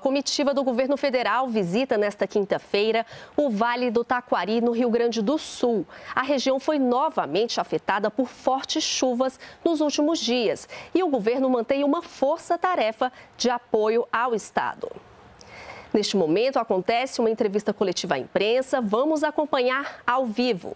A comitiva do governo federal visita nesta quinta-feira o Vale do Taquari, no Rio Grande do Sul. A região foi novamente afetada por fortes chuvas nos últimos dias e o governo mantém uma força-tarefa de apoio ao estado. Neste momento acontece uma entrevista coletiva à imprensa. Vamos acompanhar ao vivo.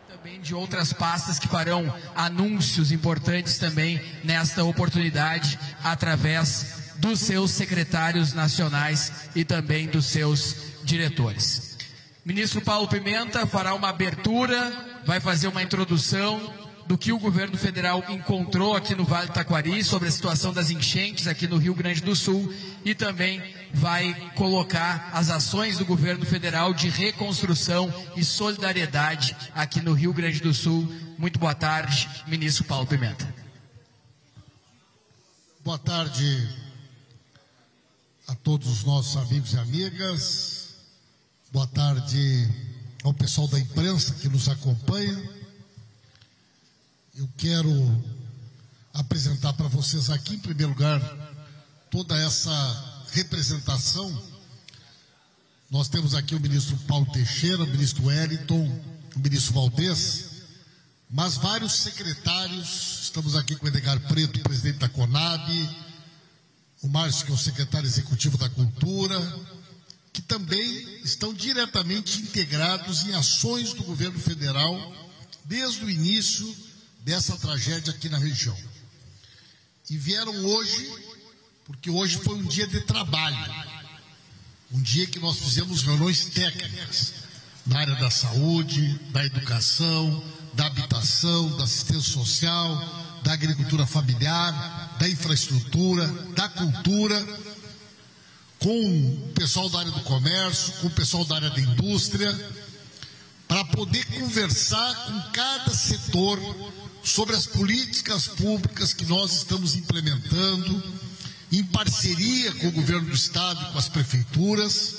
Também de outras pastas que farão anúncios importantes também nesta oportunidade através dos seus secretários nacionais e também dos seus diretores. O ministro Paulo Pimenta fará uma abertura, vai fazer uma introdução do que o governo federal encontrou aqui no Vale do Taquari sobre a situação das enchentes aqui no Rio Grande do Sul e também vai colocar as ações do governo federal de reconstrução e solidariedade aqui no Rio Grande do Sul. Muito boa tarde, ministro Paulo Pimenta. Boa tarde a todos os nossos amigos e amigas, boa tarde ao pessoal da imprensa que nos acompanha. Eu quero apresentar para vocês aqui, em primeiro lugar, toda essa representação. Nós temos aqui o ministro Paulo Teixeira, o ministro Wellington, o ministro Valdez, mas vários secretários. Estamos aqui com o Edgar Preto, presidente da CONAB, o Márcio, que é o secretário executivo da Cultura, que também estão diretamente integrados em ações do governo federal desde o início dessa tragédia aqui na região. E vieram hoje, porque hoje foi um dia de trabalho, um dia que nós fizemos reuniões técnicas na área da saúde, da educação, da habitação, da assistência social, da agricultura familiar, da infraestrutura, da cultura, com o pessoal da área do comércio, com o pessoal da área da indústria, para poder conversar com cada setor sobre as políticas públicas que nós estamos implementando, em parceria com o governo do estado e com as prefeituras,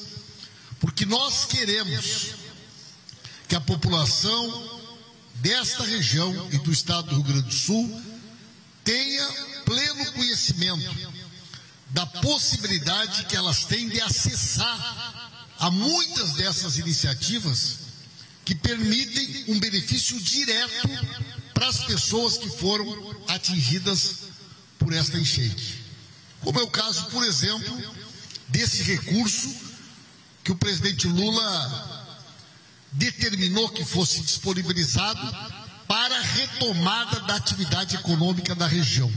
porque nós queremos que a população desta região e do estado do Rio Grande do Sul tenha pleno conhecimento da possibilidade que elas têm de acessar a muitas dessas iniciativas que permitem um benefício direto para as pessoas que foram atingidas por esta enchente. Como é o caso, por exemplo, desse recurso que o presidente Lula determinou que fosse disponibilizado para a retomada da atividade econômica da região.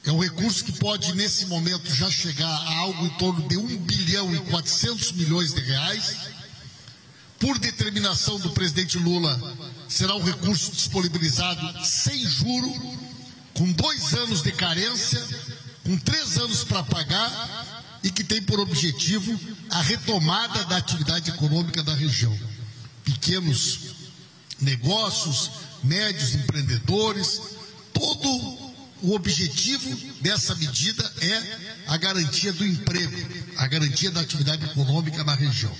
É um recurso que pode, nesse momento, já chegar a algo em torno de 1 bilhão e 400 milhões de reais. Por determinação do presidente Lula, será um recurso disponibilizado sem juro, com 2 anos de carência, com 3 anos para pagar e que tem por objetivo a retomada da atividade econômica da região. Pequenos negócios, médios empreendedores, todo o objetivo dessa medida é a garantia do emprego, a garantia da atividade econômica na região.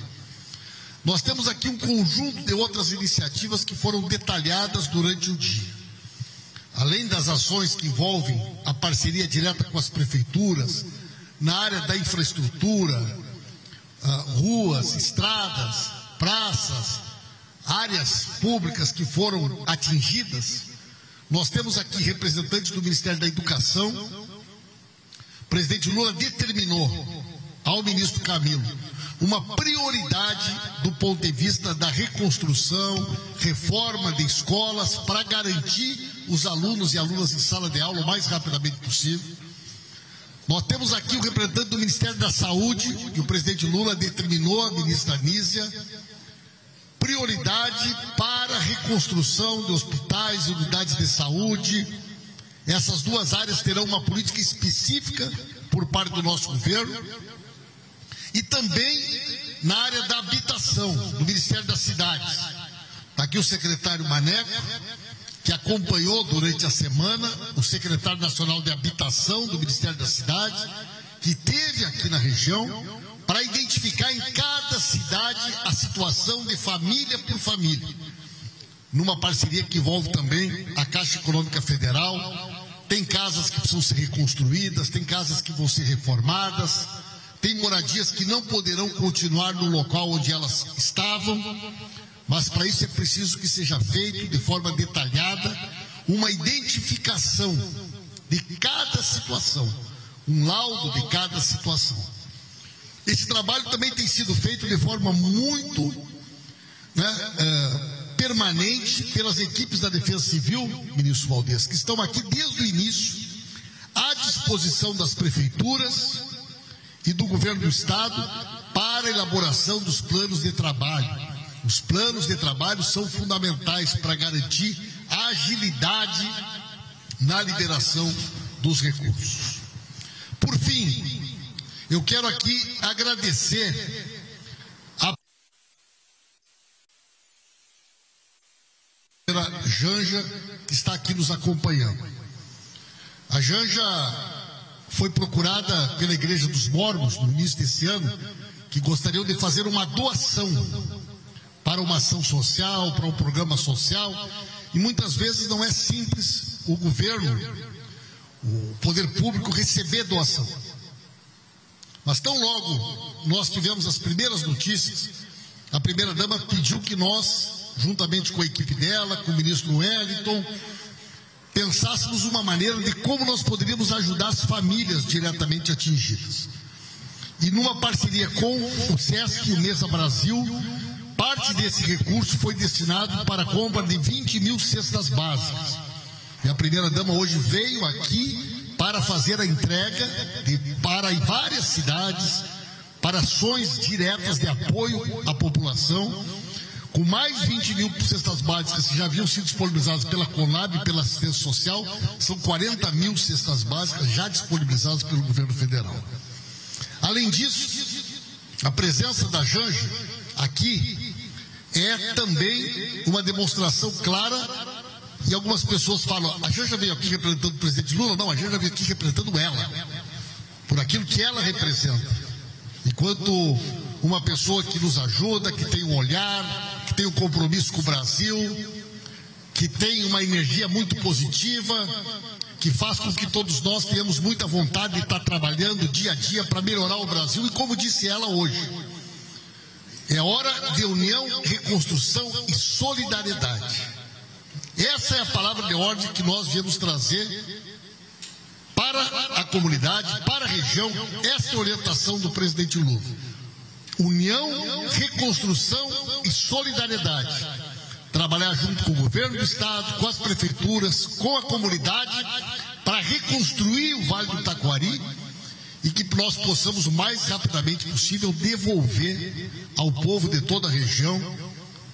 Nós temos aqui um conjunto de outras iniciativas que foram detalhadas durante o dia. Além das ações que envolvem a parceria direta com as prefeituras, na área da infraestrutura, ruas, estradas, praças, áreas públicas que foram atingidas, nós temos aqui representantes do Ministério da Educação. O presidente Lula determinou ao ministro Camilo uma prioridade do ponto de vista da reconstrução, reforma de escolas, para garantir os alunos e alunas em sala de aula o mais rapidamente possível. Nós temos aqui o representante do Ministério da Saúde, que o presidente Lula determinou, a ministra Nízia, prioridade para a reconstrução de hospitais e unidades de saúde. Essas duas áreas terão uma política específica por parte do nosso governo. E também na área da habitação, do Ministério das Cidades. Está aqui o secretário Maneco, que acompanhou durante a semana o secretário nacional de Habitação do Ministério das Cidades, que esteve aqui na região, para identificar em cada cidade a situação de família por família, numa parceria que envolve também a Caixa Econômica Federal. Tem casas que precisam ser reconstruídas, tem casas que vão ser reformadas, tem moradias que não poderão continuar no local onde elas estavam, mas para isso é preciso que seja feito de forma detalhada uma identificação de cada situação, um laudo de cada situação. Esse trabalho também tem sido feito de forma muito permanente pelas equipes da Defesa Civil, ministro Valdez, que estão aqui desde o início, à disposição das prefeituras e do governo do estado para a elaboração dos planos de trabalho. Os planos de trabalho são fundamentais para garantir a agilidade na liberação dos recursos. Por fim, eu quero aqui agradecer a Janja, que está aqui nos acompanhando. A Janja foi procurada pela Igreja dos Mormons no início desse ano, que gostariam de fazer uma doação para uma ação social, para um programa social, e muitas vezes não é simples o governo, o poder público receber doação. Mas tão logo nós tivemos as primeiras notícias, a primeira-dama pediu que nós, juntamente com a equipe dela, com o ministro Wellington, pensássemos uma maneira de como nós poderíamos ajudar as famílias diretamente atingidas. E numa parceria com o SESC e o Mesa Brasil, parte desse recurso foi destinado para a compra de 20 mil cestas básicas. E a primeira-dama hoje veio aqui para fazer a entrega para em várias cidades, para ações diretas de apoio à população, com mais 20 mil cestas básicas que já haviam sido disponibilizadas pela Conab e pela assistência social. São 40 mil cestas básicas já disponibilizadas pelo governo federal. Além disso, a presença da Janja aqui é também uma demonstração clara, e algumas pessoas falam, a Janja veio aqui representando o presidente Lula. Não, a Janja veio aqui representando ela, por aquilo que ela representa, enquanto uma pessoa que nos ajuda, que tem um olhar, que tem um compromisso com o Brasil, que tem uma energia muito positiva, que faz com que todos nós tenhamos muita vontade de estar trabalhando dia a dia para melhorar o Brasil. E como disse ela hoje, é hora de união, reconstrução e solidariedade. Essa é a palavra de ordem que nós viemos trazer para a comunidade, para a região. Essa é a orientação do presidente Lula: união, reconstrução e solidariedade. Trabalhar junto com o governo do estado, com as prefeituras, com a comunidade, para reconstruir o Vale do Taquari, e que nós possamos o mais rapidamente possível devolver ao povo de toda a região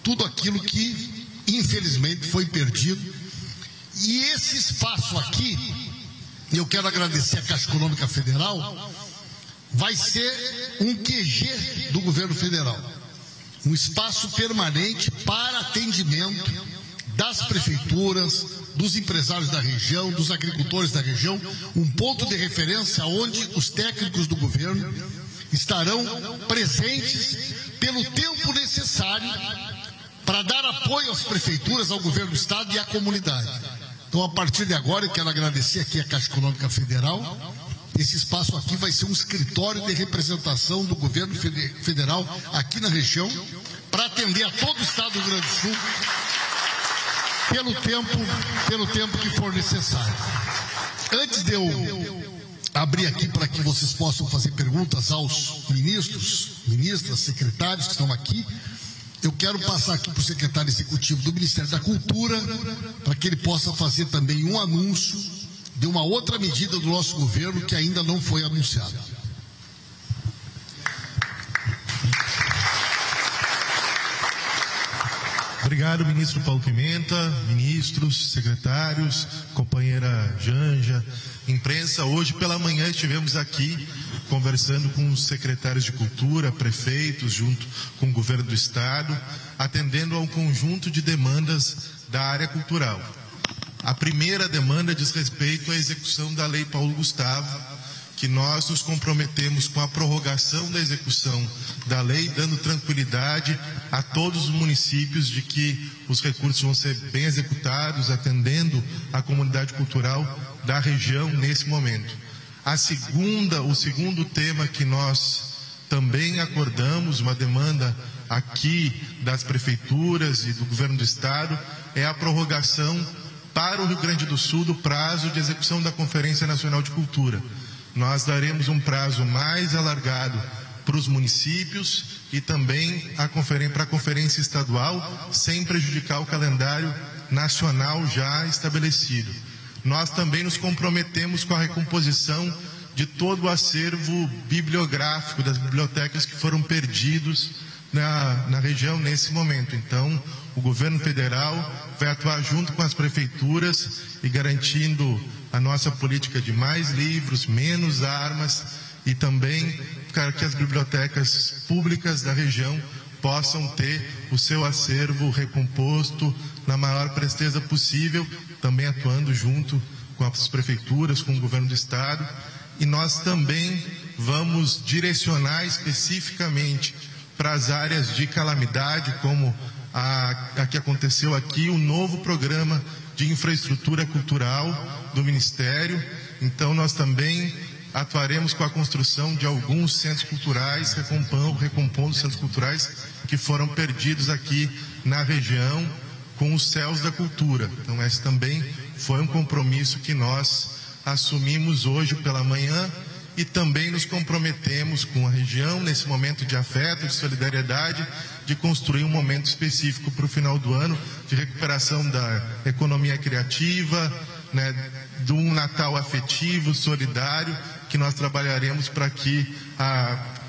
tudo aquilo que infelizmente foi perdido. E esse espaço aqui, eu quero agradecer a Caixa Econômica Federal, vai ser um QG do governo federal, um espaço permanente para atendimento das prefeituras, dos empresários da região, dos agricultores da região, um ponto de referência onde os técnicos do governo estarão presentes pelo tempo necessário para dar apoio às prefeituras, ao governo do estado e à comunidade. Então, a partir de agora, eu quero agradecer aqui a Caixa Econômica Federal. Esse espaço aqui vai ser um escritório de representação do governo federal aqui na região, para atender a todo o estado do Rio Grande do Sul pelo tempo que for necessário. Antes de eu abrir aqui para que vocês possam fazer perguntas aos ministros, ministras, secretários que estão aqui, eu quero passar aqui para o secretário executivo do Ministério da Cultura, para que ele possa fazer também um anúncio de uma outra medida do nosso governo que ainda não foi anunciada. Obrigado, ministro Paulo Pimenta, ministros, secretários, companheira Janja, imprensa. Hoje pela manhã estivemos aqui conversando com os secretários de cultura, prefeitos, junto com o governo do estado, atendendo a um conjunto de demandas da área cultural. A primeira demanda diz respeito à execução da Lei Paulo Gustavo, que nós nos comprometemos com a prorrogação da execução da lei, dando tranquilidade a todos os municípios de que os recursos vão ser bem executados, atendendo a comunidade cultural da região nesse momento. O segundo tema que nós também acordamos, uma demanda aqui das prefeituras e do governo do estado, é a prorrogação para o Rio Grande do Sul do prazo de execução da Conferência Nacional de Cultura. Nós daremos um prazo mais alargado para os municípios e também para a Conferência Estadual, sem prejudicar o calendário nacional já estabelecido. Nós também nos comprometemos com a recomposição de todo o acervo bibliográfico das bibliotecas que foram perdidos na região nesse momento. Então, o governo federal vai atuar junto com as prefeituras e garantindo a nossa política de mais livros, menos armas e também para que as bibliotecas públicas da região possam ter o seu acervo recomposto na maior presteza possível, também atuando junto com as prefeituras, com o governo do estado. E nós também vamos direcionar especificamente para as áreas de calamidade, como a que aconteceu aqui, o novo programa de infraestrutura cultural do Ministério. Então nós também atuaremos com a construção de alguns centros culturais, recompondo centros culturais que foram perdidos aqui na região com os céus da cultura. Então esse também foi um compromisso que nós assumimos hoje pela manhã e também nos comprometemos com a região nesse momento de afeto, de solidariedade, de construir um momento específico para o final do ano de recuperação da economia criativa, de um Natal afetivo, solidário, que nós trabalharemos para que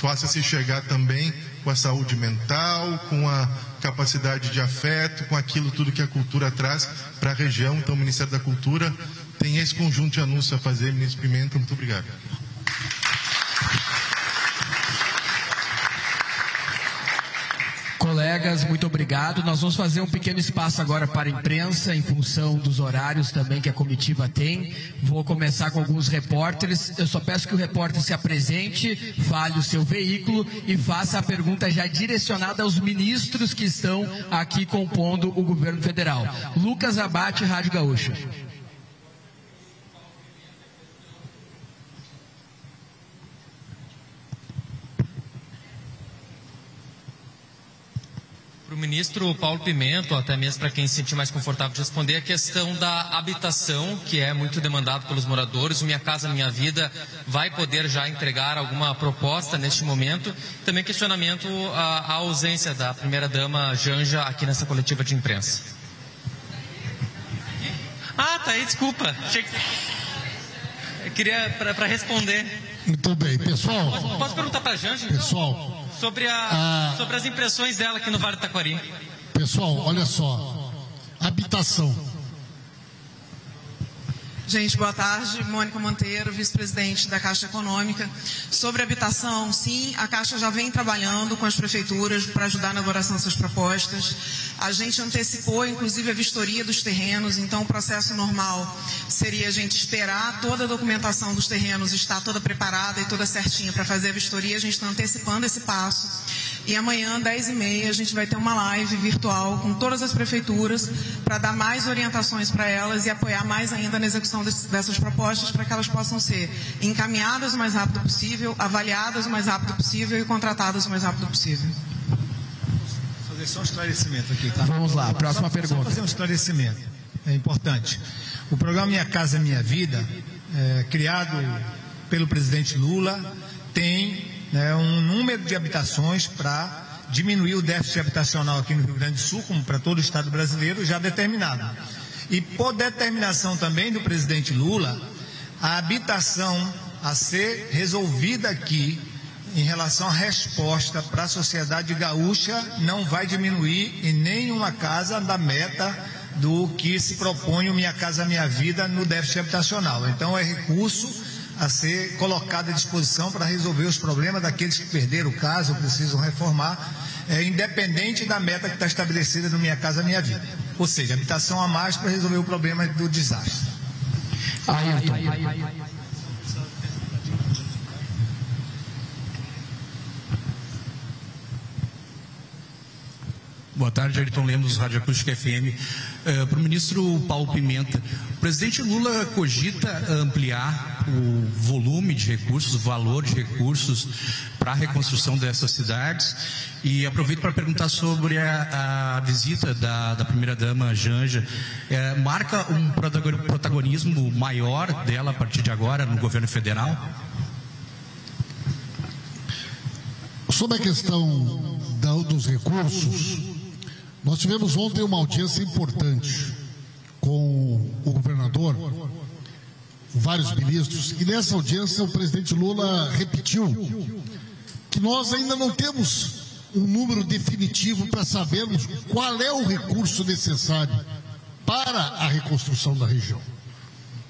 possa se chegar também com a saúde mental, com a capacidade de afeto, com aquilo tudo que a cultura traz para a região. Então o Ministério da Cultura tem esse conjunto de anúncios a fazer. Ministro Pimenta, muito obrigado. Colegas, muito obrigado. Nós vamos fazer um pequeno espaço agora para a imprensa, em função dos horários também que a comitiva tem. Vou começar com alguns repórteres. Eu só peço que o repórter se apresente, fale o seu veículo e faça a pergunta já direcionada aos ministros que estão aqui compondo o governo federal. Lucas Abate, Rádio Gaúcha. Para o ministro Paulo Pimenta, até mesmo para quem se sentir mais confortável de responder, a questão da habitação, que é muito demandado pelos moradores. O Minha Casa Minha Vida vai poder já entregar alguma proposta neste momento. Também questionamento à ausência da primeira-dama Janja aqui nessa coletiva de imprensa. Tá aí, desculpa. Eu queria para responder. Muito bem, pessoal. Posso perguntar para a Janja, então? Pessoal. Sobre as impressões dela aqui no Vale do Taquari. Pessoal, olha só. Habitação. Gente, boa tarde. Mônica Monteiro, vice-presidente da Caixa Econômica. Sobre habitação, sim, a Caixa já vem trabalhando com as prefeituras para ajudar na elaboração dessas propostas. A gente antecipou, inclusive, a vistoria dos terrenos, então o processo normal seria a gente esperar toda a documentação dos terrenos estar toda preparada e toda certinha para fazer a vistoria. A gente está antecipando esse passo. E amanhã, 10h30, a gente vai ter uma live virtual com todas as prefeituras para dar mais orientações para elas e apoiar mais ainda na execução dessas propostas para que elas possam ser encaminhadas o mais rápido possível, avaliadas o mais rápido possível e contratadas o mais rápido possível. Vou fazer só um esclarecimento aqui, tá? Vamos lá, próxima pergunta. Só fazer um esclarecimento, é importante. O programa Minha Casa Minha Vida, criado pelo presidente Lula, tem um número de habitações para diminuir o déficit habitacional aqui no Rio Grande do Sul, como para todo o estado brasileiro, já determinado. E por determinação também do presidente Lula, a habitação a ser resolvida aqui, em relação à resposta para a sociedade gaúcha, não vai diminuir em nenhuma casa da meta do que se propõe o Minha Casa Minha Vida no déficit habitacional. Então é recurso a ser colocado à disposição para resolver os problemas daqueles que perderam casa ou precisam reformar, independente da meta que está estabelecida no Minha Casa Minha Vida. Ou seja, habitação a mais para resolver o problema do desastre. Boa tarde, Ayrton Lemos, Rádio Acústica FM. Para o ministro Paulo Pimenta, o presidente Lula cogita ampliar o volume de recursos, o valor de recursos para a reconstrução dessas cidades. E aproveito para perguntar sobre a visita da primeira-dama Janja. Marca um protagonismo maior dela a partir de agora no governo federal? Sobre a questão dos recursos, nós tivemos ontem uma audiência importante com o governador, vários ministros, e nessa audiência o presidente Lula repetiu que nós ainda não temos um número definitivo para sabermos qual é o recurso necessário para a reconstrução da região.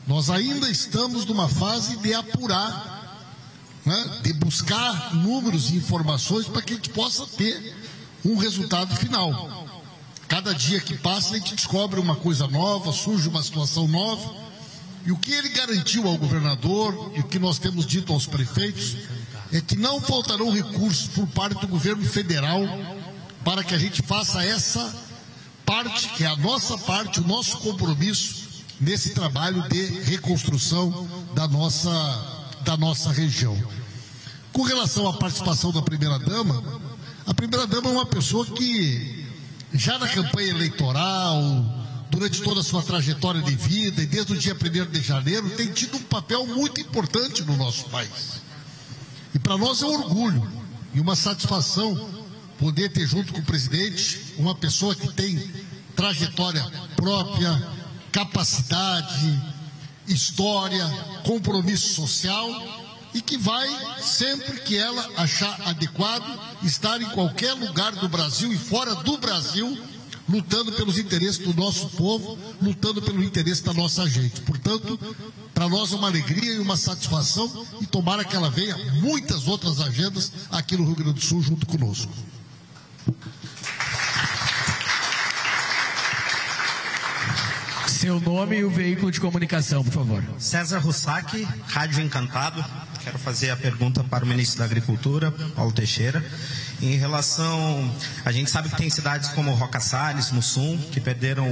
Nós ainda estamos numa fase de apurar, né, de buscar números e informações para que a gente possa ter um resultado final. Cada dia que passa a gente descobre uma coisa nova, surge uma situação nova, e o que ele garantiu ao governador e o que nós temos dito aos prefeitos é que não faltarão recursos por parte do governo federal para que a gente faça essa parte, que é a nossa parte, o nosso compromisso nesse trabalho de reconstrução da nossa região. Com relação à participação da primeira-dama, a primeira-dama é uma pessoa que já na campanha eleitoral, durante toda a sua trajetória de vida e desde o dia 1º de janeiro, tem tido um papel muito importante no nosso país. E para nós é um orgulho e uma satisfação poder ter junto com o presidente uma pessoa que tem trajetória própria, capacidade, história, compromisso social e que vai, sempre que ela achar adequado, estar em qualquer lugar do Brasil e fora do Brasil, lutando pelos interesses do nosso povo, lutando pelo interesse da nossa gente. Portanto, para nós é uma alegria e uma satisfação, e tomara que ela venha muitas outras agendas aqui no Rio Grande do Sul junto conosco. Seu nome e o veículo de comunicação, por favor. César Russac, Rádio Encantado. Quero fazer a pergunta para o ministro da Agricultura, Paulo Teixeira. Em relação, a gente sabe que tem cidades como Roca Salles, Mussum, que perderam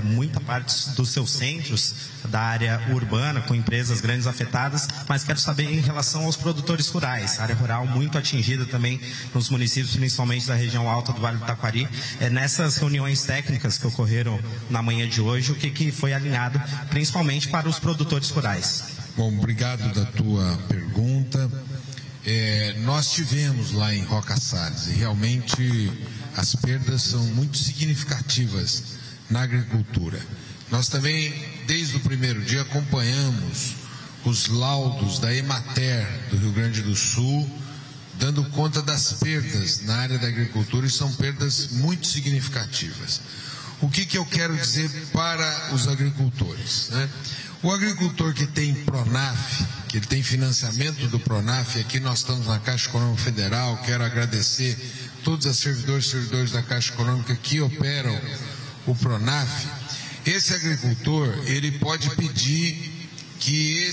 muita parte dos seus centros da área urbana, com empresas grandes afetadas, mas quero saber em relação aos produtores rurais, área rural muito atingida também nos municípios, principalmente da região alta do Vale do Taquari. Nessas reuniões técnicas que ocorreram na manhã de hoje, o que foi alinhado, principalmente para os produtores rurais? Bom, obrigado da tua pergunta. Nós tivemos lá em Roca Salles e realmente as perdas são muito significativas na agricultura. Nós também, desde o primeiro dia, acompanhamos os laudos da Emater do Rio Grande do Sul, dando conta das perdas na área da agricultura, e são perdas muito significativas. O que eu quero dizer para os agricultores, né? O agricultor que tem Pronaf, que ele tem financiamento do Pronaf, aqui nós estamos na Caixa Econômica Federal, quero agradecer todos os servidores da Caixa Econômica que operam o Pronaf. Esse agricultor, ele pode pedir que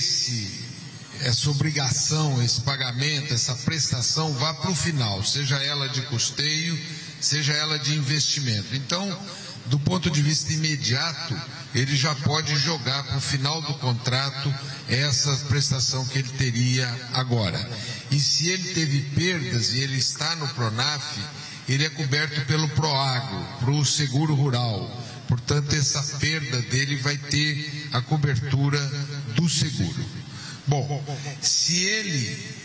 essa obrigação, esse pagamento, essa prestação vá para o final, seja ela de custeio, seja ela de investimento. Então, do ponto de vista imediato, ele já pode jogar para o final do contrato essa prestação que ele teria agora. E se ele teve perdas e ele está no Pronaf, ele é coberto pelo Proagro, para o seguro rural. Portanto, essa perda dele vai ter a cobertura do seguro. Bom, se ele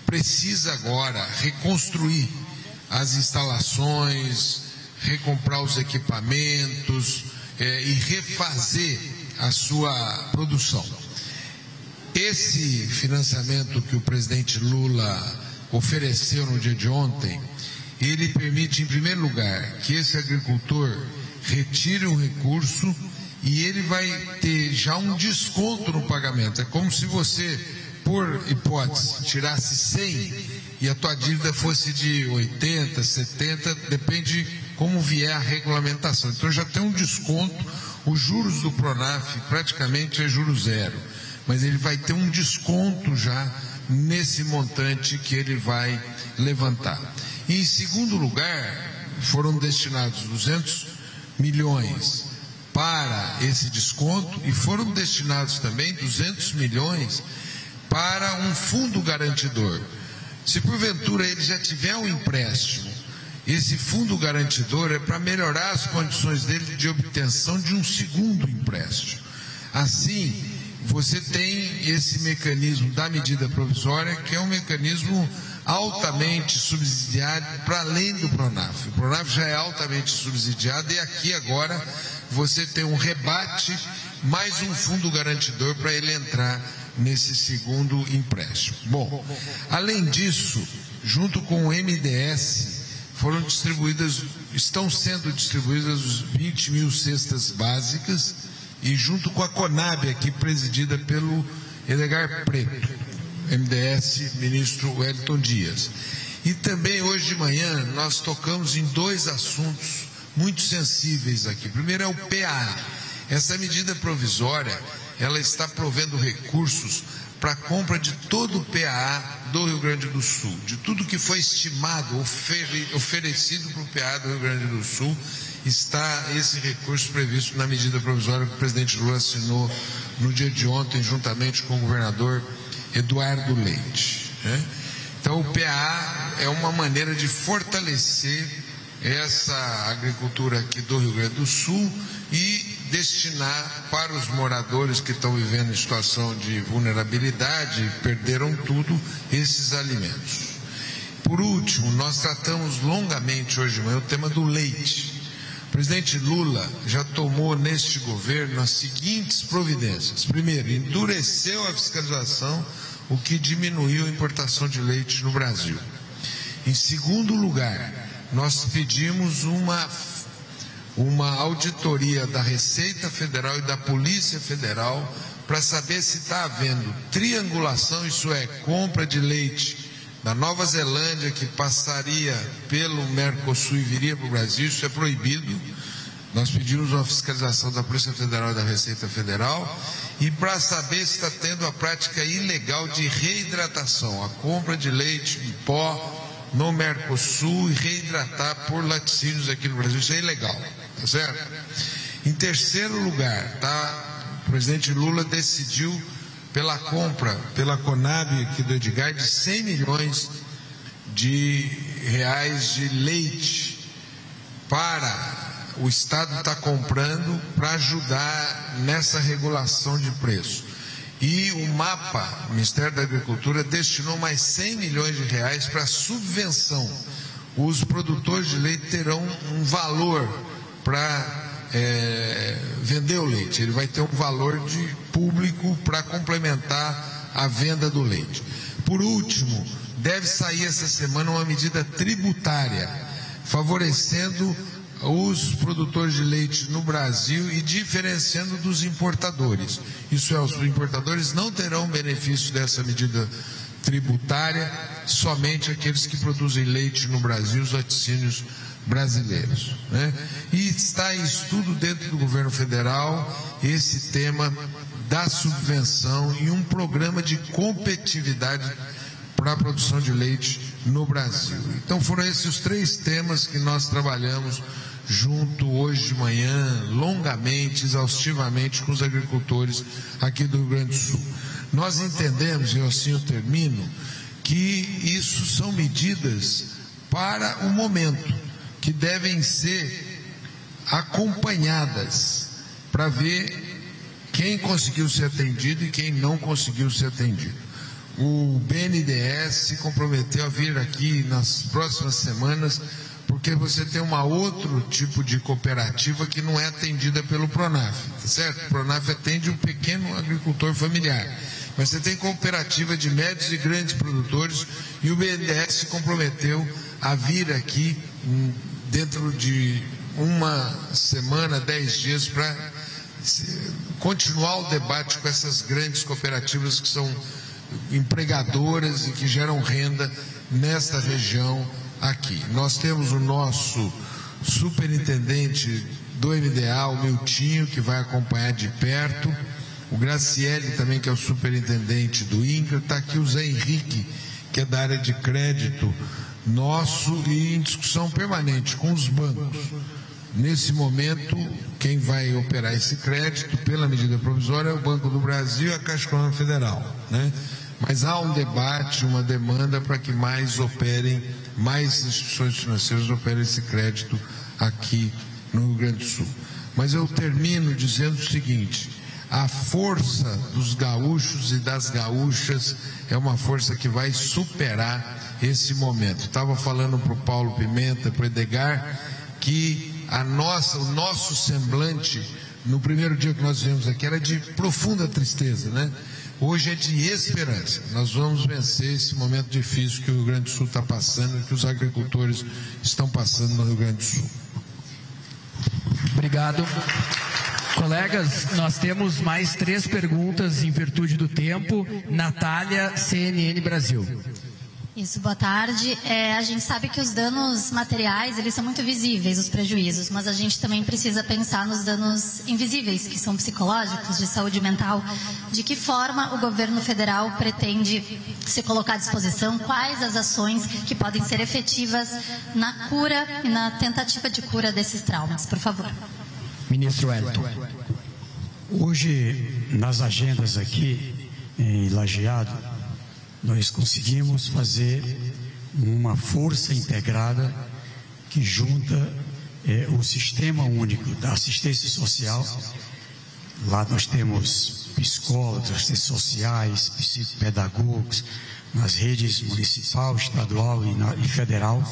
precisa agora reconstruir as instalações, recomprar os equipamentos e refazer a sua produção. Esse financiamento que o presidente Lula ofereceu no dia de ontem, ele permite, em primeiro lugar, que esse agricultor retire um recurso e ele vai ter já um desconto no pagamento. É como se você, por hipótese, tirasse 100 e a tua dívida fosse de 80, 70, depende como vier a regulamentação. Então já tem um desconto, os juros do Pronaf praticamente é juro zero, mas ele vai ter um desconto já nesse montante que ele vai levantar. E, em segundo lugar, foram destinados 200 milhões para esse desconto e foram destinados também 200 milhões para um fundo garantidor. Se porventura ele já tiver um empréstimo, esse fundo garantidor é para melhorar as condições dele de obtenção de um segundo empréstimo. Assim, você tem esse mecanismo da medida provisória, que é um mecanismo altamente subsidiado para além do Pronaf. O Pronaf já é altamente subsidiado e aqui agora você tem um rebate, mais um fundo garantidor para ele entrar nesse segundo empréstimo. Bom, além disso, junto com o MDS, estão sendo distribuídas 20 mil cestas básicas e junto com a Conab, aqui presidida pelo Edgar Preto, MDS, ministro Wellington Dias. E também hoje de manhã nós tocamos em 2 assuntos muito sensíveis aqui. Primeiro é o PAA. Essa medida provisória, ela está provendo recursos para a compra de todo o PAA do Rio Grande do Sul, de tudo que foi estimado, oferecido para o PAA do Rio Grande do Sul, está esse recurso previsto na medida provisória que o presidente Lula assinou no dia de ontem, juntamente com o governador Eduardo Leite, né? Então o PAA é uma maneira de fortalecer essa agricultura aqui do Rio Grande do Sul e destinar para os moradores que estão vivendo em situação de vulnerabilidade, perderam tudo, esses alimentos. Por último, nós tratamos longamente hoje de manhã o tema do leite. O presidente Lula já tomou neste governo as seguintes providências. Primeiro, endureceu a fiscalização, o que diminuiu a importação de leite no Brasil. Em segundo lugar, nós pedimos uma auditoria da Receita Federal e da Polícia Federal para saber se está havendo triangulação, isso é, compra de leite da Nova Zelândia que passaria pelo Mercosul e viria para o Brasil. Isso é proibido. Nós pedimos uma fiscalização da Polícia Federal e da Receita Federal e para saber se está tendo a prática ilegal de reidratação, a compra de leite em pó no Mercosul e reidratar por laticínios aqui no Brasil. Isso é ilegal, tá certo? Em terceiro lugar, o presidente Lula decidiu pela compra, pela Conab aqui do Edgar, de 100 milhões de reais de leite para o Estado estar comprando para ajudar nessa regulação de preço. E o MAPA, o Ministério da Agricultura, destinou mais 100 milhões de reais para subvenção. Os produtores de leite terão um valor para vender o leite. Ele vai ter um valor de público para complementar a venda do leite. Por último, deve sair essa semana uma medida tributária favorecendo os produtores de leite no Brasil e diferenciando dos importadores. Isso é, os importadores não terão benefício dessa medida tributária, somente aqueles que produzem leite no Brasil, os laticínios brasileiros, né? E está em estudo dentro do governo federal esse tema da subvenção e um programa de competitividade para a produção de leite no Brasil. Então foram esses os 3 temas que nós trabalhamos junto hoje de manhã, longamente, exaustivamente com os agricultores aqui do Rio Grande do Sul. Nós entendemos, e assim eu termino, que isso são medidas para o momento, que devem ser acompanhadas para ver quem conseguiu ser atendido e quem não conseguiu ser atendido. O BNDES se comprometeu a vir aqui nas próximas semanas, porque você tem outro tipo de cooperativa que não é atendida pelo Pronaf, tá certo? O Pronaf atende um pequeno agricultor familiar, mas você tem cooperativa de médios e grandes produtores e o BNDES se comprometeu a vir aqui dentro de uma semana, 10 dias, para continuar o debate com essas grandes cooperativas que são empregadoras e que geram renda nesta região aqui. Nós temos o nosso superintendente do MDA, o Miltinho, que vai acompanhar de perto, o Graciele também, que é o superintendente do INCRA, está aqui o Zé Henrique, que é da área de crédito nosso, e em discussão permanente com os bancos. Nesse momento, quem vai operar esse crédito pela medida provisória é o Banco do Brasil e a Caixa Econômica Federal, né? Mas há um debate, uma demanda para que mais instituições financeiras operem esse crédito aqui no Rio Grande do Sul. Mas eu termino dizendo o seguinte: a força dos gaúchos e das gaúchas é uma força que vai superar esse momento. Estava falando para o Paulo Pimenta, para o Edgar, que o nosso semblante, no primeiro dia que nós viemos aqui, era de profunda tristeza, né? Hoje é de esperança. Nós vamos vencer esse momento difícil que o Rio Grande do Sul está passando e que os agricultores estão passando no Rio Grande do Sul. Obrigado. Colegas, nós temos mais 3 perguntas em virtude do tempo. Natália, CNN Brasil. Isso, boa tarde. A gente sabe que os danos materiais, eles são muito visíveis, os prejuízos, mas a gente também precisa pensar nos danos invisíveis, que são psicológicos, de saúde mental. De que forma o governo federal pretende se colocar à disposição? Quais as ações que podem ser efetivas na cura e na tentativa de cura desses traumas? Por favor. Ministro Wellington. Hoje, nas agendas aqui em Lajeado, nós conseguimos fazer uma força integrada que junta o Sistema Único da Assistência Social. Lá nós temos psicólogos, assistentes sociais, psicopedagogos, nas redes municipal, estadual e federal,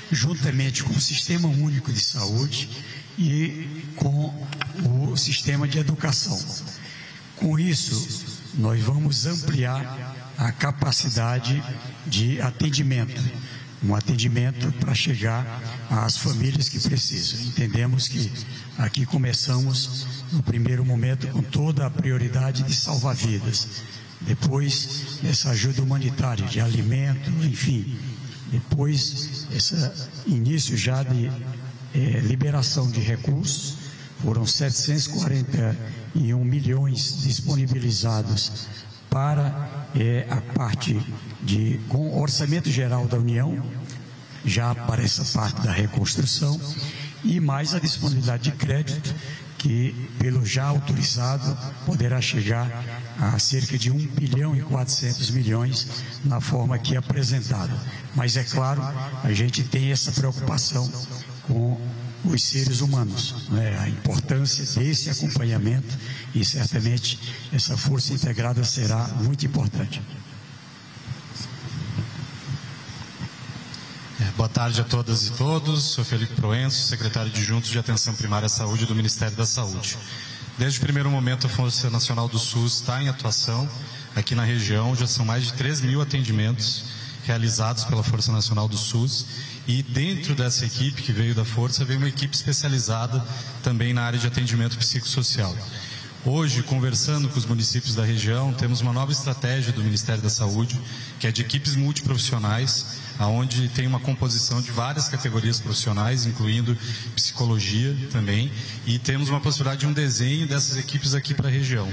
juntamente com o Sistema Único de Saúde e com o Sistema de Educação. Com isso, nós vamos ampliar a capacidade de atendimento, um atendimento para chegar às famílias que precisam. Entendemos que aqui começamos, no primeiro momento, com toda a prioridade de salvar vidas, depois essa ajuda humanitária, de alimento, enfim, depois esse início já de liberação de recursos. Foram 741 milhões disponibilizados para a parte com orçamento geral da União, já para essa parte da reconstrução, e mais a disponibilidade de crédito, que pelo já autorizado poderá chegar a cerca de 1 bilhão e 400 milhões na forma aqui apresentada. Mas é claro, a gente tem essa preocupação com os seres humanos, né? A importância desse acompanhamento, e certamente essa força integrada será muito importante. Boa tarde a todas e todos. Sou Felipe Proenço, secretário adjunto de Atenção Primária à Saúde do Ministério da Saúde. Desde o primeiro momento, a Força Nacional do SUS está em atuação aqui na região. Já são mais de 3.000 atendimentos realizados pela Força Nacional do SUS. E dentro dessa equipe que veio da Força, veio uma equipe especializada também na área de atendimento psicossocial. Hoje, conversando com os municípios da região, temos uma nova estratégia do Ministério da Saúde, que é de equipes multiprofissionais, onde tem uma composição de várias categorias profissionais, incluindo psicologia também, e temos uma possibilidade de um desenho dessas equipes aqui para a região,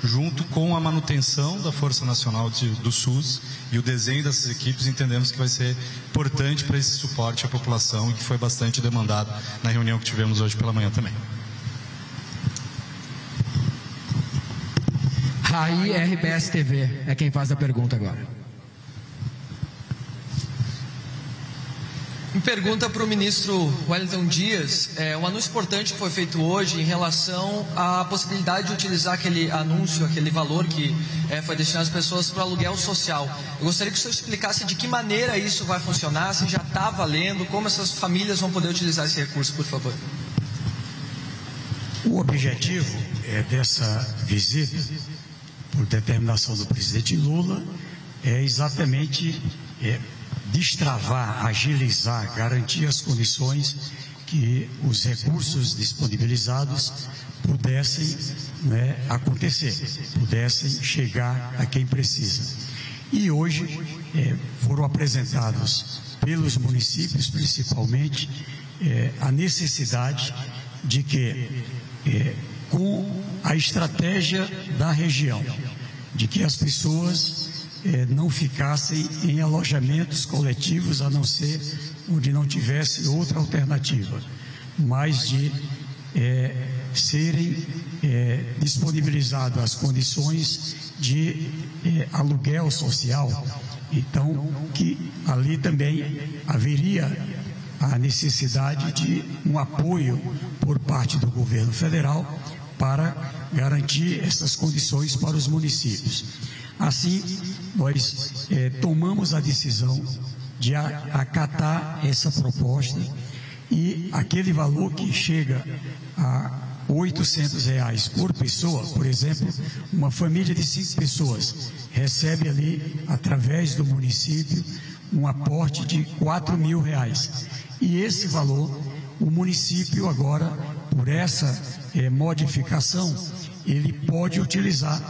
junto com a manutenção da Força Nacional do SUS e o desenho dessas equipes. Entendemos que vai ser importante para esse suporte à população, e que foi bastante demandado na reunião que tivemos hoje pela manhã também. Raí, RBS TV, é quem faz a pergunta agora. Pergunta para o ministro Wellington Dias, um anúncio importante que foi feito hoje em relação à possibilidade de utilizar aquele anúncio, aquele valor que foi destinado às pessoas para o aluguel social. Eu gostaria que o senhor explicasse de que maneira isso vai funcionar, se já está valendo, como essas famílias vão poder utilizar esse recurso, por favor. O objetivo dessa visita, por determinação do presidente Lula, é exatamente destravar, agilizar, garantir as condições que os recursos disponibilizados pudessem acontecer, pudessem chegar a quem precisa. E hoje foram apresentados pelos municípios, principalmente, a necessidade de que, com a estratégia da região, de que as pessoas não ficassem em alojamentos coletivos, a não ser onde não tivesse outra alternativa, mas de serem disponibilizadas as condições de aluguel social. Então, que ali também haveria a necessidade de um apoio por parte do governo federal para garantir essas condições para os municípios. Assim, nós tomamos a decisão de acatar essa proposta e aquele valor que chega a R$ 800 por pessoa, por exemplo, uma família de 5 pessoas recebe ali, através do município, um aporte de R$ 4.000. E esse valor, o município agora, por essa modificação, ele pode utilizar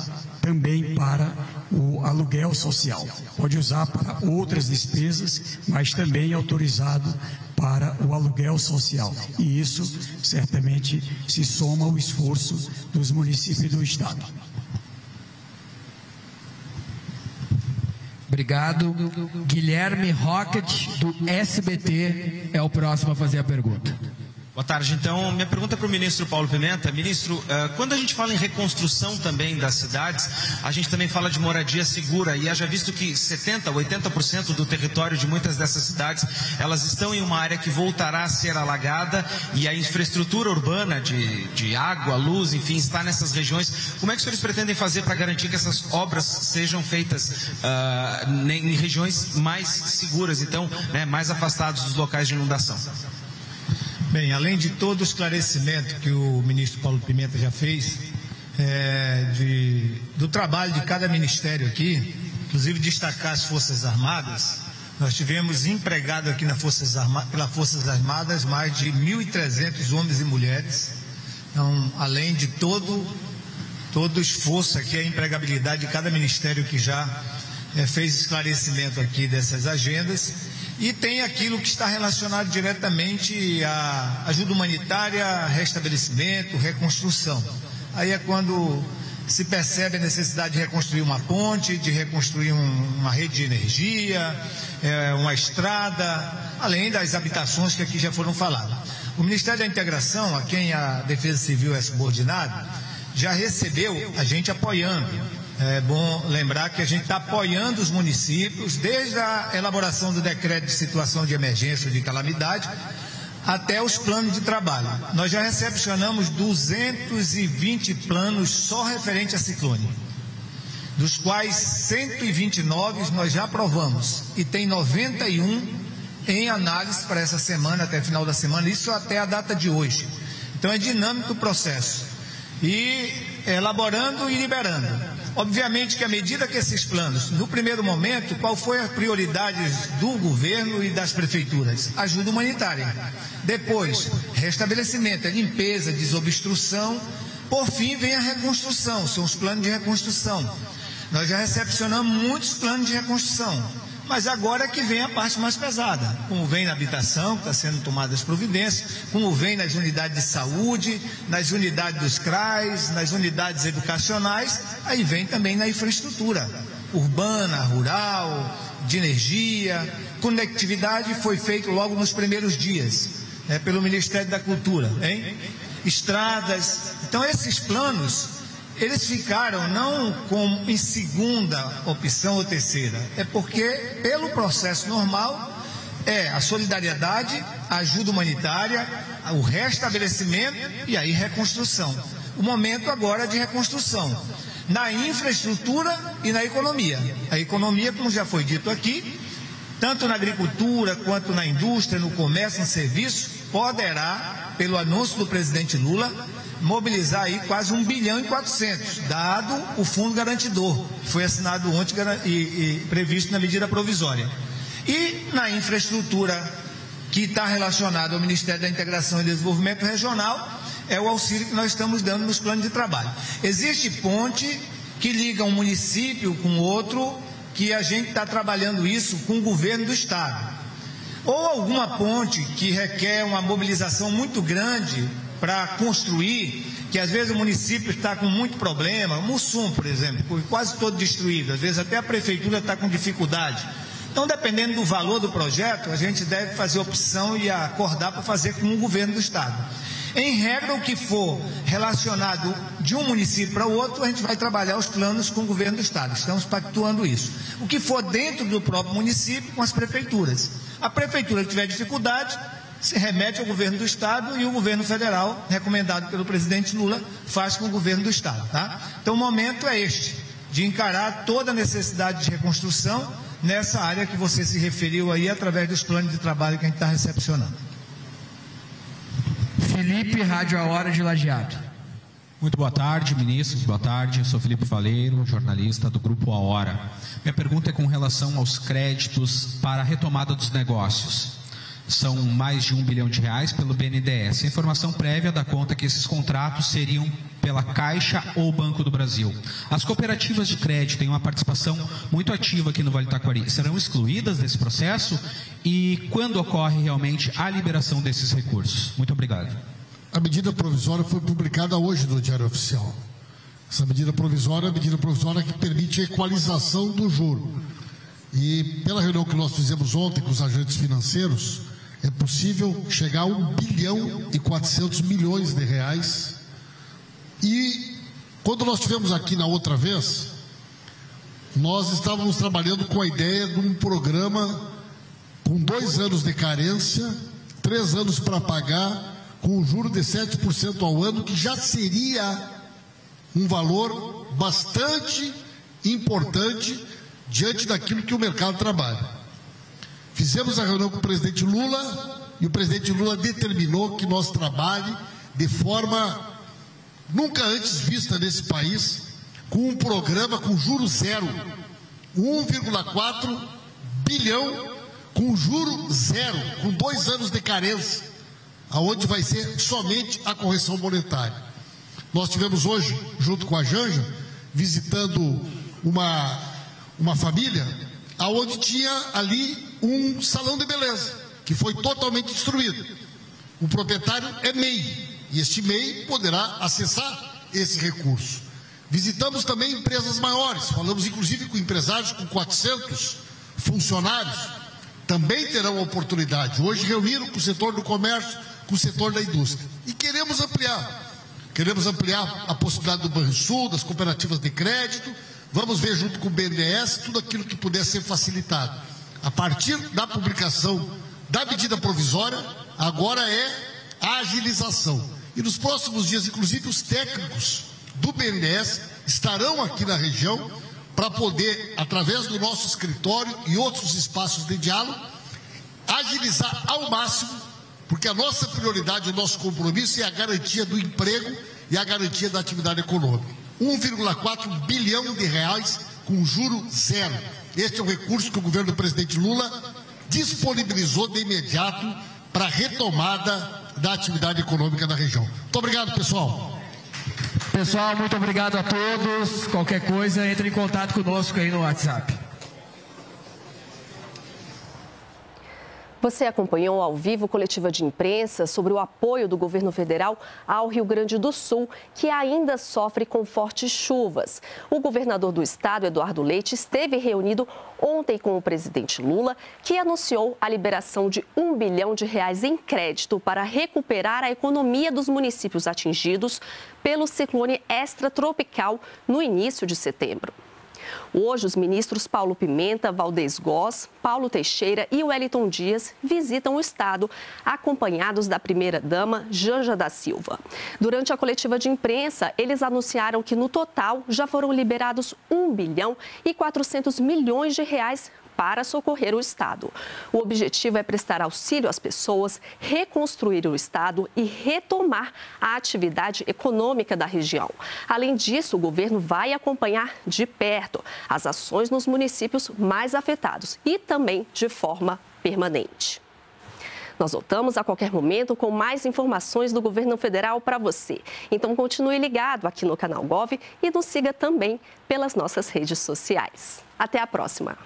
também para o aluguel social. Pode usar para outras despesas, mas também é autorizado para o aluguel social. E isso certamente se soma ao esforço dos municípios do Estado. Obrigado. Guilherme Rocket, do SBT, é o próximo a fazer a pergunta. Boa tarde. Então, minha pergunta é para o ministro Paulo Pimenta. Ministro, quando a gente fala em reconstrução também das cidades, a gente também fala de moradia segura, e haja visto que 70%, 80% do território de muitas dessas cidades, elas estão em uma área que voltará a ser alagada, e a infraestrutura urbana de água, luz, enfim, está nessas regiões. Como é que os senhores pretendem fazer para garantir que essas obras sejam feitas em regiões mais seguras, então, né, mais afastados dos locais de inundação? Bem, além de todo o esclarecimento que o ministro Paulo Pimenta já fez, do trabalho de cada ministério aqui, inclusive destacar as Forças Armadas, nós tivemos empregado aqui pelas Forças Armadas mais de 1.300 homens e mulheres. Então, além de todo o esforço aqui, a empregabilidade de cada ministério que já fez esclarecimento aqui dessas agendas. E tem aquilo que está relacionado diretamente à ajuda humanitária, restabelecimento, reconstrução. Aí é quando se percebe a necessidade de reconstruir uma ponte, de reconstruir uma rede de energia, uma estrada, além das habitações que aqui já foram faladas. O Ministério da Integração, a quem a Defesa Civil é subordinado, já recebeu a gente apoiando. É bom lembrar que a gente está apoiando os municípios desde a elaboração do decreto de situação de emergência ou de calamidade até os planos de trabalho. Nós já recepcionamos 220 planos só referente a ciclone, dos quais 129 nós já aprovamos e tem 91 em análise para essa semana, até final da semana, isso até a data de hoje. Então é dinâmico o processo, e elaborando e liberando. Obviamente que à medida que esses planos, no primeiro momento, qual foi a prioridade do governo e das prefeituras? Ajuda humanitária. Depois, restabelecimento, limpeza, desobstrução. Por fim, vem a reconstrução, são os planos de reconstrução. Nós já recepcionamos muitos planos de reconstrução, mas agora é que vem a parte mais pesada, como vem na habitação, que está sendo tomadas providências, como vem nas unidades de saúde, nas unidades dos CRAs, nas unidades educacionais, aí vem também na infraestrutura urbana, rural, de energia, conectividade foi feito logo nos primeiros dias, pelo Ministério da Cultura, estradas. Então esses planos, eles ficaram não como em segunda opção ou terceira, é porque pelo processo normal a solidariedade, a ajuda humanitária, o restabelecimento e aí reconstrução. O momento agora é de reconstrução na infraestrutura e na economia. A economia, como já foi dito aqui, tanto na agricultura quanto na indústria, no comércio, no serviço, poderá, pelo anúncio do presidente Lula, mobilizar aí quase 1,4 bilhão, dado o fundo garantidor, que foi assinado ontem e previsto na medida provisória. E na infraestrutura, que está relacionada ao Ministério da Integração e Desenvolvimento Regional, é o auxílio que nós estamos dando nos planos de trabalho. Existe ponte que liga um município com outro, que a gente está trabalhando isso com o governo do Estado. Ou alguma ponte que requer uma mobilização muito grande para construir, que às vezes o município está com muito problema, Mussum, por exemplo, foi quase todo destruído, às vezes até a prefeitura está com dificuldade. Então, dependendo do valor do projeto, a gente deve fazer opção e acordar para fazer com o governo do Estado. Em regra, o que for relacionado de um município para o outro, a gente vai trabalhar os planos com o governo do estado. Estamos pactuando isso. O que for dentro do próprio município, com as prefeituras. A prefeitura que tiver dificuldade, se remete ao governo do estado, e o governo federal, recomendado pelo presidente Lula, faz com o governo do estado, tá? Então o momento é este, de encarar toda a necessidade de reconstrução nessa área que você se referiu aí, através dos planos de trabalho que a gente está recepcionando. Felipe, Rádio A Hora de Lajeado. Muito boa tarde, ministros, boa tarde. Eu sou Felipe Faleiro, jornalista do Grupo A Hora. Minha pergunta é com relação aos créditos para a retomada dos negócios. São mais de R$1 bilhão pelo BNDES. A informação prévia dá conta que esses contratos seriam pela Caixa ou Banco do Brasil. As cooperativas de crédito têm uma participação muito ativa aqui no Vale do Taquari. Serão excluídas desse processo? E quando ocorre realmente a liberação desses recursos? Muito obrigado. A medida provisória foi publicada hoje no Diário Oficial. Essa medida provisória é a medida provisória que permite a equalização do juro. E pela reunião que nós fizemos ontem com os agentes financeiros, é possível chegar a R$1 bilhão e 400 milhões de reais. E quando nós estivemos aqui na outra vez, nós estávamos trabalhando com a ideia de um programa com 2 anos de carência, 3 anos para pagar, com um juro de 7% ao ano, que já seria um valor bastante importante diante daquilo que o mercado trabalha. Fizemos a reunião com o presidente Lula e o presidente Lula determinou que nós trabalhe de forma nunca antes vista nesse país, com um programa com juros zero, 1,4 bilhão com juro zero, com 2 anos de carência, aonde vai ser somente a correção monetária. Nós tivemos hoje, junto com a Janja, visitando uma família, aonde tinha ali um salão de beleza, que foi totalmente destruído. O proprietário é MEI, e este MEI poderá acessar esse recurso. Visitamos também empresas maiores, falamos inclusive com empresários com 400 funcionários, também terão a oportunidade. Hoje reuniram com o setor do comércio, com o setor da indústria. E queremos ampliar a possibilidade do Banrisul, das cooperativas de crédito. Vamos ver junto com o BNDES tudo aquilo que puder ser facilitado. A partir da publicação da medida provisória, agora é a agilização. E nos próximos dias, inclusive, os técnicos do BNDES estarão aqui na região para poder, através do nosso escritório e outros espaços de diálogo, agilizar ao máximo, porque a nossa prioridade, o nosso compromisso é a garantia do emprego e a garantia da atividade econômica. 1,4 bilhão de reais com juro zero. Este é o recurso que o governo do presidente Lula disponibilizou de imediato para a retomada da atividade econômica na região. Muito obrigado, pessoal. Pessoal, muito obrigado a todos. Qualquer coisa, entre em contato conosco aí no WhatsApp. Você acompanhou ao vivo coletiva de imprensa sobre o apoio do governo federal ao Rio Grande do Sul, que ainda sofre com fortes chuvas. O governador do estado, Eduardo Leite, esteve reunido ontem com o presidente Lula, que anunciou a liberação de R$1 bilhão em crédito para recuperar a economia dos municípios atingidos pelo ciclone extratropical no início de setembro. Hoje, os ministros Paulo Pimenta, Valdez Góes, Paulo Teixeira e Wellington Dias visitam o estado, acompanhados da primeira-dama Janja da Silva. Durante a coletiva de imprensa, eles anunciaram que, no total, já foram liberados R$1 bilhão e 400 milhões para socorrer o estado. O objetivo é prestar auxílio às pessoas, reconstruir o estado e retomar a atividade econômica da região. Além disso, o governo vai acompanhar de perto as ações nos municípios mais afetados e também de forma permanente. Nós voltamos a qualquer momento com mais informações do governo federal para você. Então continue ligado aqui no canal Gov e nos siga também pelas nossas redes sociais. Até a próxima!